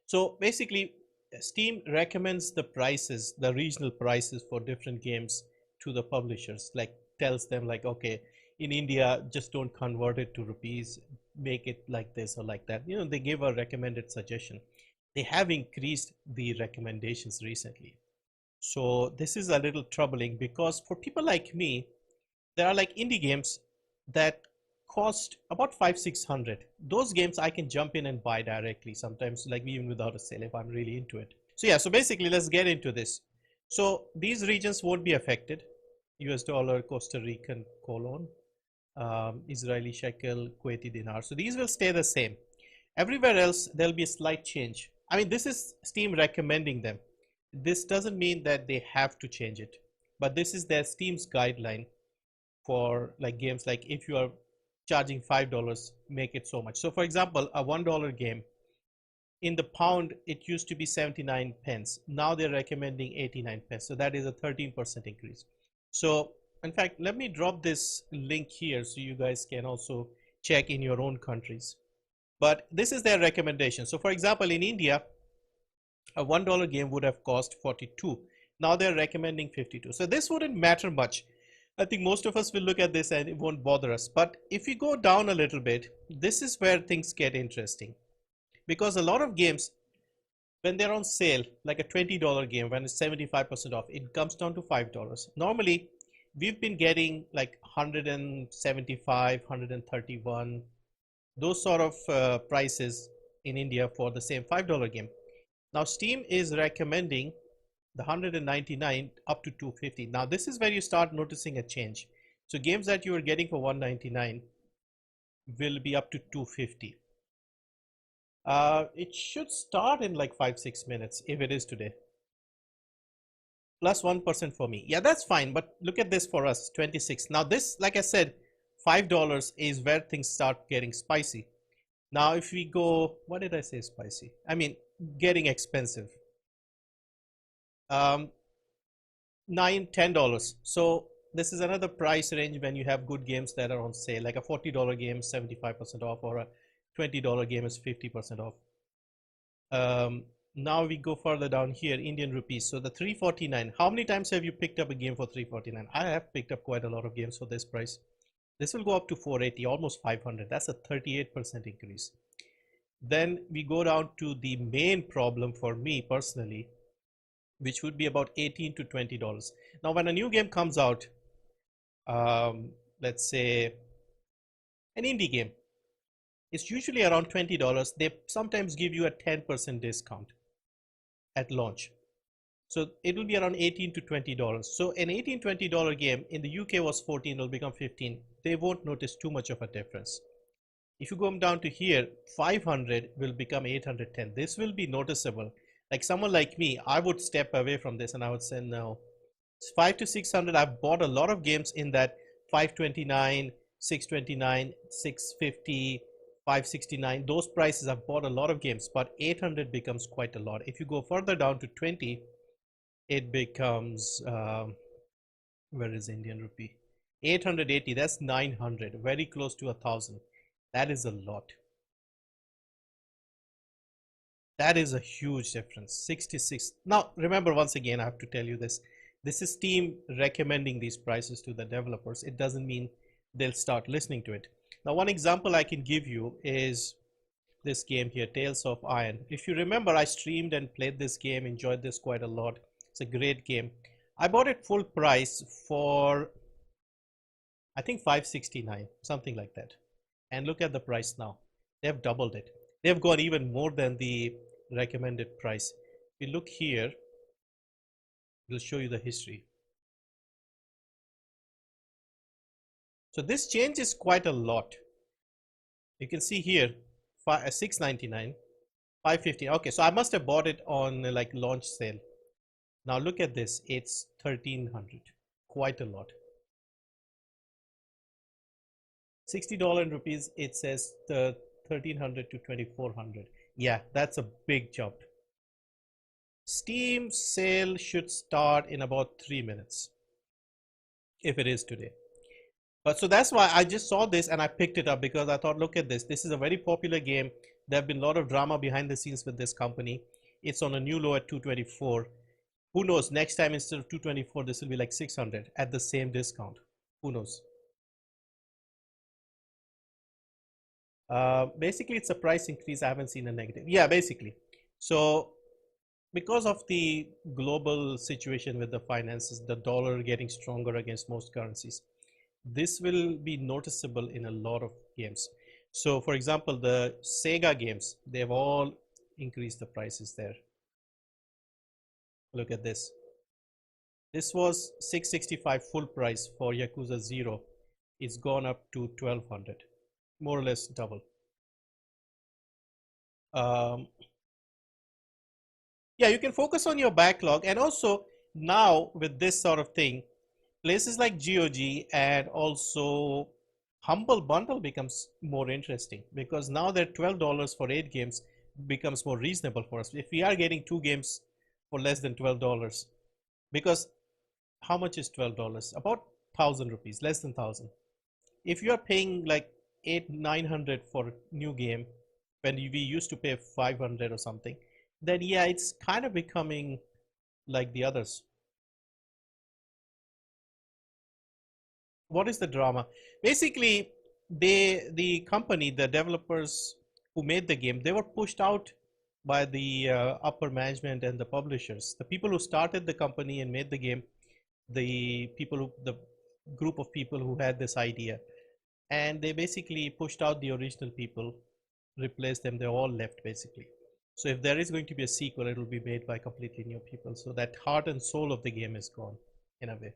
So basically, Steam recommends the prices, the regional prices for different games to the publishers, like tells them like, okay, in India, just don't convert it to rupees, make it like this or like that. They give a recommended suggestion. They have increased the recommendations recently. So this is a little troubling because for people like me, there are like indie games that cost about 500-600. Those games I can jump in and buy directly, sometimes like even without a sale if I'm really into it. So yeah, so basically let's get into this. So these regions won't be affected. US dollar, Costa Rican colon, Israeli shekel, Kuwaiti dinar. So these will stay the same. Everywhere else there'll be a slight change. I mean, this is Steam recommending them. This doesn't mean that they have to change it, but this is their Steam's guideline for like games. Like if you are charging $5, make it so much. So for example, a $1 game, in the pound it used to be 79 pence, now they're recommending 89 pence, so that is a 13% increase. So in fact, let me drop this link here so you guys can also check in your own countries, but this is their recommendation. So for example, in India, a $1 game would have cost 42. Now they're recommending 52. So this wouldn't matter much. I think most of us will look at this and it won't bother us. But if you go down a little bit, this is where things get interesting. Because a lot of games, when they're on sale, like a $20 game, when it's 75% off, it comes down to $5. Normally, we've been getting like 175, 131, those sort of prices in India for the same $5 game. Now Steam is recommending the 199 up to 250. Now this is where you start noticing a change. So games that you were getting for 199 will be up to 250. It should start in like 5-6 minutes if it is today. Plus 1% for me. Yeah, that's fine. But look at this for us, 26. Now this, like I said, $5 is where things start getting spicy. Now if we go, what did I say spicy? I mean, getting expensive. $9, $10. So this is another price range when you have good games that are on sale, like a $40 game 75% off, or a $20 game is 50% off. Now we go further down here, Indian rupees. So the 349, how many times have you picked up a game for 349? I have picked up quite a lot of games for this price. This will go up to 480, almost 500. That's a 38% increase. Then we go down to the main problem for me personally, which would be about $18 to $20. Now, when a new game comes out, let's say an indie game, it's usually around $20. They sometimes give you a 10% discount at launch. So it will be around $18 to $20. So an $18, $20 game in the UK was 14, it'll become 15. They won't notice too much of a difference. If you go down to here, 500 will become 810. This will be noticeable. Like someone like me, I would step away from this and I would say no. It's 5 to 600. I've bought a lot of games in that 529, 629, 650, 569. Those prices, I've bought a lot of games, but 800 becomes quite a lot. If you go further down to 20, it becomes, where is Indian rupee? 880, that's 900, very close to 1,000. That is a lot. That is a huge difference. 66. Now, remember, once again, I have to tell you this. This is Steam recommending these prices to the developers. It doesn't mean they'll start listening to it. Now, one example I can give you is this game here, Tales of Iron. If you remember, I streamed and played this game, enjoyed this quite a lot. It's a great game. I bought it full price for, I think, $569, something like that. And look at the price now. They've doubled it. They've gone even more than the recommended price. If you look here, it'll show you the history. So this changes quite a lot. You can see here, $699, $550. Okay, so I must have bought it on like launch sale. Now look at this, it's $1,300, quite a lot. $60 in rupees, it says the 1,300 to 2,400. Yeah, that's a big jump. Steam sale should start in about 3 minutes, if it is today. But so that's why I just saw this and I picked it up, because I thought, look at this. This is a very popular game. There have been a lot of drama behind the scenes with this company. It's on a new low at 224. Who knows? Next time instead of 224, this will be like 600 at the same discount. Who knows? Basically, it's a price increase. I haven't seen a negative. Yeah, basically. So because of the global situation with the finances, the dollar getting stronger against most currencies, this will be noticeable in a lot of games. So for example, the Sega games, they've all increased the prices there. Look at this. This was 665 full price for Yakuza 0. It's gone up to 1200, more or less double. Um, yeah, you can focus on your backlog, and also now with this sort of thing, places like GOG and also Humble Bundle becomes more interesting, because now that $12 for 8 games becomes more reasonable for us. If we are getting 2 games for less than $12, because how much is $12? About 1,000 rupees, less than 1,000. If you are paying like 800-900 for a new game when we used to pay 500 or something, then yeah, it's kind of becoming like the others. What is the drama? Basically, the company, the developers who made the game, they were pushed out by the upper management and the publishers. The people who started the company and made the game, the group of people who had this idea, and they basically pushed out the original people, replaced them. They all left basically. So if there is going to be a sequel, it will be made by completely new people. So that heart and soul of the game is gone in a way.